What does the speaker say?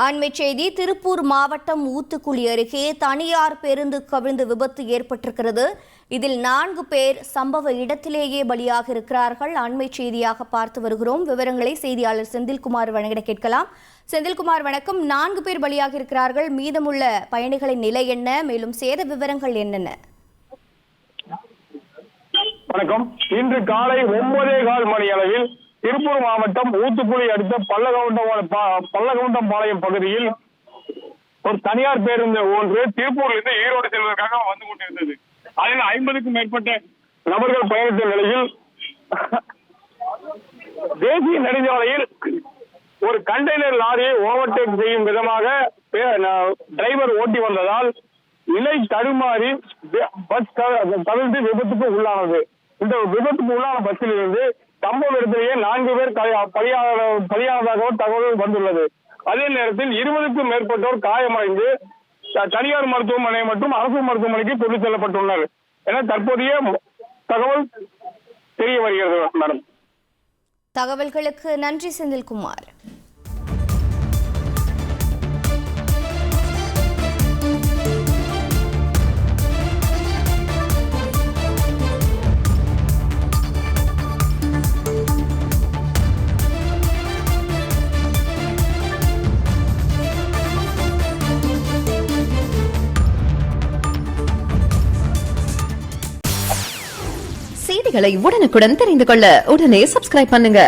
அண்மை செய்தி திருப்பூர் மாவட்டம் ஊத்துக்குளி அருகே தனியார் பேருந்து கவிழ்ந்து விபத்து ஏற்பட்டிருக்கிறது. இதில் 4 பேர் சம்பவ இடத்திலேயே பலியாக இருக்கிறார்கள். அண்மை செய்தியாக பார்த்து வருகிறோம். விவரங்களை செய்தியாளர் செந்தில்குமார் வழங்கிட கேட்கலாம். செந்தில்குமார் வணக்கம். 4 பேர் பலியாக இருக்கிறார்கள். மீதமுள்ள பயணிகளின் நிலை என்ன? மேலும் சேத விவரங்கள் என்னென்ன? வணக்கம். இன்று காலை 9:15 மணி அளவில் திருப்பூர் மாவட்டம் ஊத்துக்குளி அடுத்த பல்லகவுண்டம் பாளையம் பகுதியில் ஒரு தனியார் பேருந்து ஒன்று திருப்பூரிலிருந்து ஈரோடு செல்வதற்காக வந்து கொண்டிருந்தது. அதில் 50க்கும் மேற்பட்ட நபர்கள் பயணித்த நிலையில் தேசிய நெடுஞ்சாலையில் ஒரு கண்டெய்னர் லாரியை ஓவர்டேக் செய்யும் விதமாக டிரைவர் ஓட்டி வந்ததால் நிலை தடுமாறி பஸ் கவிழ்ந்து விபத்துக்கு உள்ளானது. இந்த விபத்துக்கு உள்ளான பஸ்ஸில் இருந்து சம்பவ இடத்திலேயே 4 பேர் பலியானதாக தகவல் வந்துள்ளது. அதே நேரத்தில் 20க்கும் மேற்பட்டோர் காயமடைந்து தனியார் மருத்துவமனை மற்றும் அரசு மருத்துவமனைக்கு கொண்டு செல்லப்பட்டுள்ளனர் என தற்போதைய தகவல் தெரிய வருகிறது. மேடம், தகவல்களுக்கு நன்றி செந்தில்குமார். செய்திகளை உடனுக்குடன் தெரிந்து கொள்ள உடனே சப்ஸ்கிரைப் பண்ணுங்க.